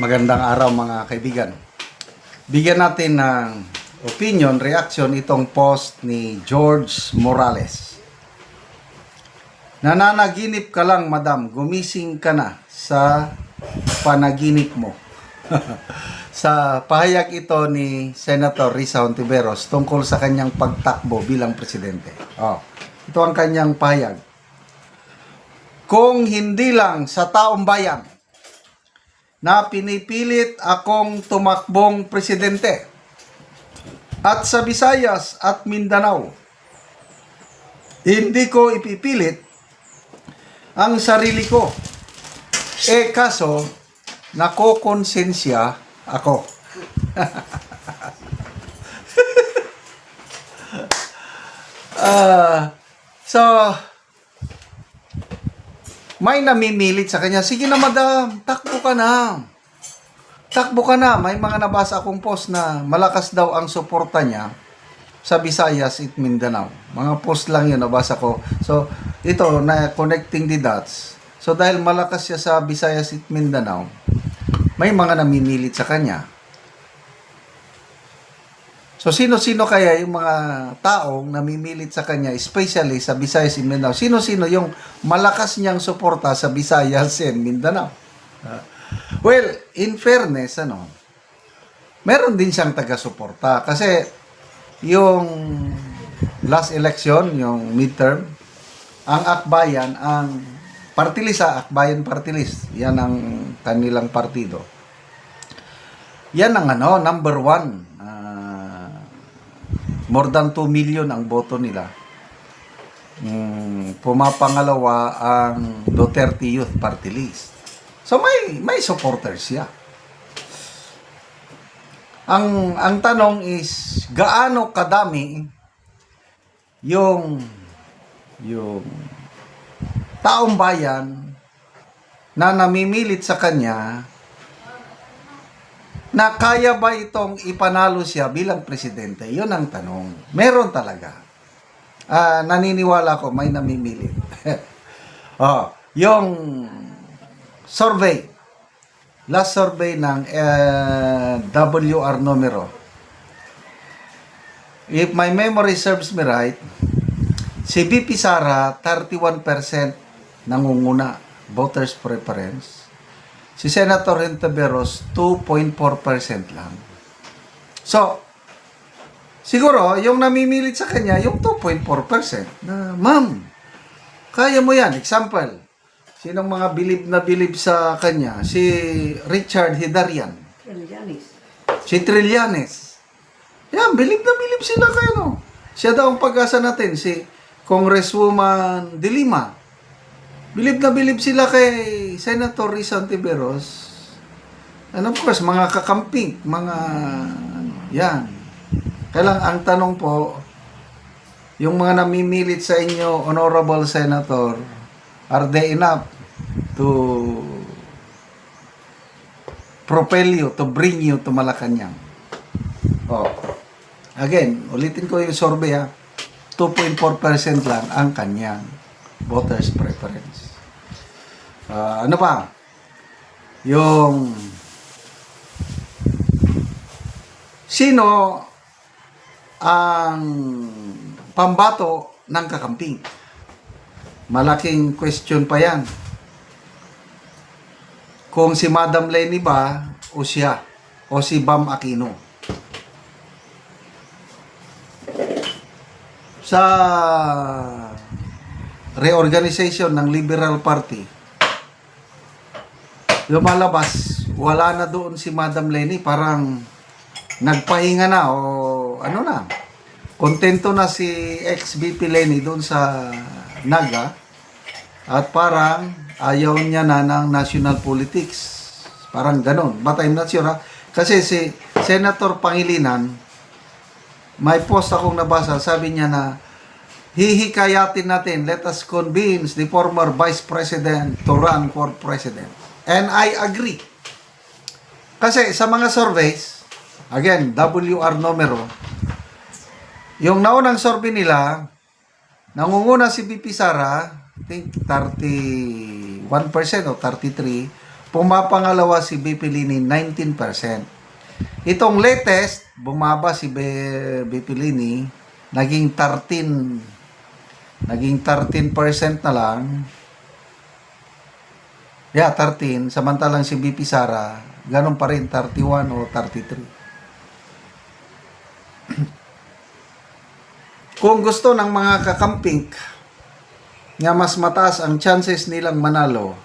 Magandang araw mga kaibigan. Bigyan natin ng opinion, reaction itong post ni George Morales. Nananaginip ka lang, madam. Gumising ka na sa panaginip mo. Sa pahayag ito ni Senator Risa Hontiveros tungkol sa kanyang pagtakbo bilang presidente. Ito ang kanyang pahayag. Kung hindi lang sa taong bayan na pinipilit akong tumakbong presidente at sa Visayas at Mindanao, hindi ko ipipilit ang sarili ko. Kaso, nakokonsensya ako. So, may namimilit sa kanya, sige na madam, takbo ka na. Takbo ka na. May mga nabasa akong post na malakas daw ang suporta niya sa Visayas at Mindanao. Mga post lang yun, nabasa ko. So, ito, na connecting the dots. So, dahil malakas siya sa Visayas at Mindanao, may mga namimilit sa kanya. So, sino-sino kaya yung mga taong namimilit sa kanya, especially sa Visayas and Mindanao? Sino-sino yung malakas niyang suporta sa Visayas and Mindanao? Well, in fairness, meron din siyang taga-suporta. Kasi, yung last election, yung midterm, ang Akbayan, ang party list, Akbayan party list, yan ang kanilang partido. Yan ang number one. More than 2 million ang boto nila. Pumapangalawa ang Duterte Youth Party List. So may supporters siya. Ang tanong is gaano kadami yung taong bayan na namimilit sa kanya na kaya ba itong ipanalo siya bilang presidente? Yun ang tanong. Meron talaga. Naniniwala ko may namimilit. Yung survey, last survey ng WR numero. If my memory serves me right, si VP Sara 31% nangunguna, voters preference. Si Senator Hontiveros, 2.4% lang. So, siguro, yung namimilit sa kanya, yung 2.4%. Na, ma'am, kaya mo yan. Example, sinong mga bilib sa kanya? Si Richard Hidarian. Si Trillanes. Yan, bilib sila kayo, Siya daw ang pag-asa natin, si Congresswoman De Lima. Bilib sila kay Senator Risa Hontiveros. And of course, mga kakamping, mga yan. Kaya lang, ang tanong po, yung mga namimilit sa inyo, Honorable Senator, are they enough to propel you, to bring you to Malacanang? Again, ulitin ko yung survey, 2.4% lang ang kanyang voters preference. Ano pa? Yung sino ang pambato ng kakamping? Malaking question pa yan. Kung si Madam Leni ba o siya o si Bam Aquino. Sa reorganization ng Liberal Party, lumalabas, wala na doon si Madam Leni, parang nagpahinga na o kontento na si ex-VP Leni doon sa Naga at parang ayaw niya na ng national politics. Parang ganon. But I'm not sure, kasi si Senator Pangilinan, may post akong nabasa, sabi niya na hihikayatin natin, let us convince the former Vice President to run for President. And I agree. Kasi sa mga surveys, again, WR numero, yung naunang survey nila, nangunguna si VP Sara, I think 31% o 33%, Pumapangalawa si BP Lini, 19%. Itong latest, bumaba si BP Lini, naging 13% na lang. Yeah, 13. Samantalang si BP Sara, ganun pa rin, 31 o 33. Kung gusto ng mga kakamping nga mas mataas ang chances nilang manalo,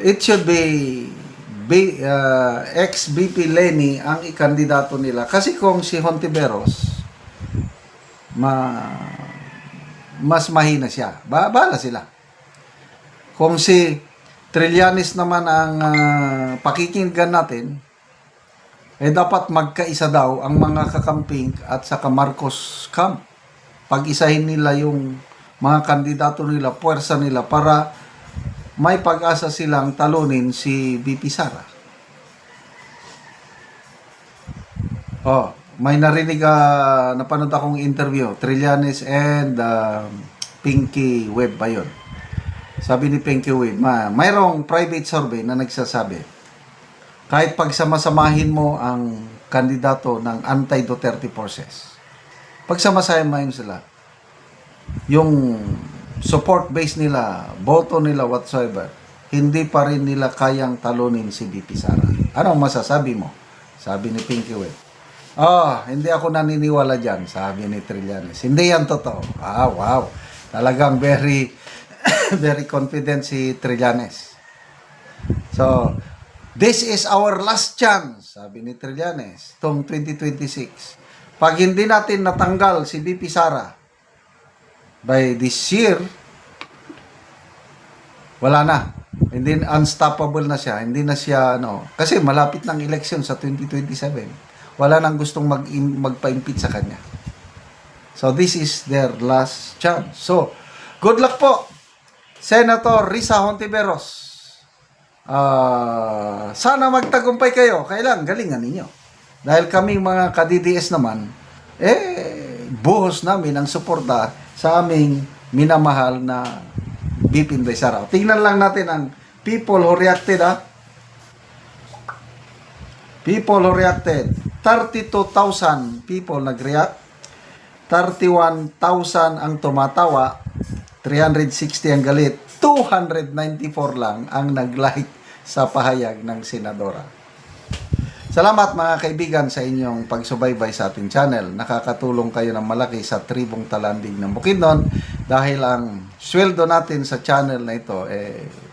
it should be ex-BP Leni ang ikandidato nila. Kasi kung si Hontiveros, mas mahina siya. Bala sila. Kung si Trillanes naman ang pakikinggan natin, dapat magkaisa daw ang mga kakamping at saka Marcos camp. Pag-isahin nila yung mga kandidato nila, puwersa nila para may pag-asa silang talunin si BP Sara. May narinig napanood akong interview, Trillanes and Pinky Web ba yun? Sabi ni Pinky Web, mayroong private survey na nagsasabi, kahit pagsamasamahin mo ang kandidato ng anti-Duterte forces, pagsamasamahin sila, yung support base nila, boto nila whatsoever, hindi pa rin nila kayang talunin si BP Sara. Anong masasabi mo? Sabi ni Pinky Web. Hindi ako naniniwala dyan, sabi ni Trillanes. Hindi yan totoo. Wow. Talagang very, very confident si Trillanes. So, this is our last chance, sabi ni Trillanes, itong 2026. Pag hindi natin natanggal si BP Sara by this year, wala na. Hindi, unstoppable na siya. Hindi na siya, kasi malapit ng election sa 2027. Wala nang gustong magpa-impede sa kanya. So, this is their last chance. So, good luck po, Senator Risa Hontiveros. Sana magtagumpay kayo. Kailan, galingan ninyo. Dahil kaming mga ka-DDS naman, buhos namin ang suporta sa aming minamahal na BP Inday Sara. Tingnan lang natin ang people who reacted, People who reacted. 32,000 people nag-react. 31,000 ang tumatawa. 360 ang galit. 294 lang ang nag-like sa pahayag ng senadora. Salamat mga kaibigan sa inyong pagsubaybay sa ating channel. Nakakatulong kayo ng malaki sa tribong Talandig ng Bukidnon dahil ang sweldo natin sa channel na ito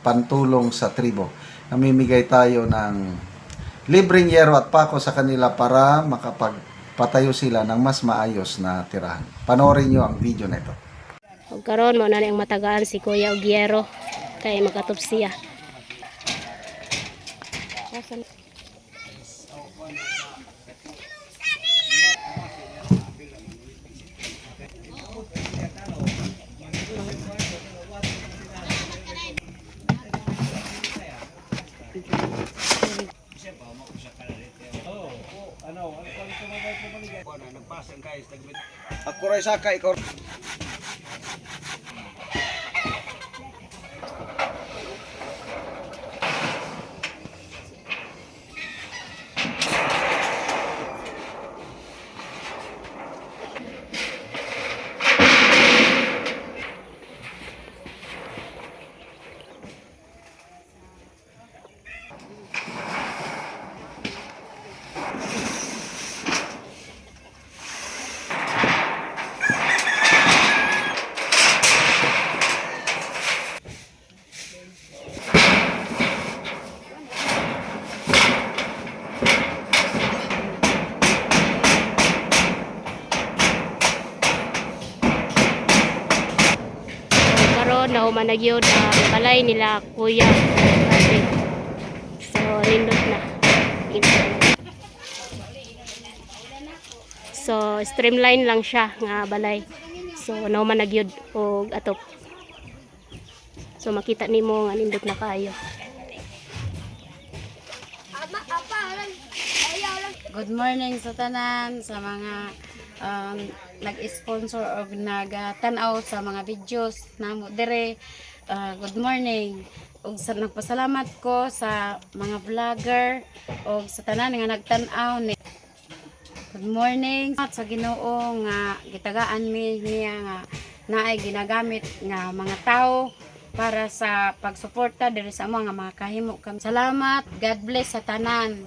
pantulong sa tribo. Namimigay tayo ng libreng yero at pako sa kanila para makapagpatayo sila ng mas maayos na tirahan. Panoorin nyo ang video na ito. Karon mo na yung matagaan si Kuya Ogiero kay makatup siya. Ako rin saka ikaw. Nahuman na yun ang balay nila Kuya. So, lindot na. So, streamline lang siya nga balay. So, nahuman na yun o atop. So, makita nimo nga lindot na kayo. Good morning sa tanan, sa mga nag-sponsor o nag-tanaw sa mga videos na mo dire. Good morning. ug sa nagpasalamat ko sa mga vlogger ug sa tanan nga nagtan-aw ni. Good morning sa Ginoo nga gitagaan mi niya nga naay ginagamit nga mga tao para sa pagsuporta diri sa mga kahimo kami. Salamat, God bless sa tanan.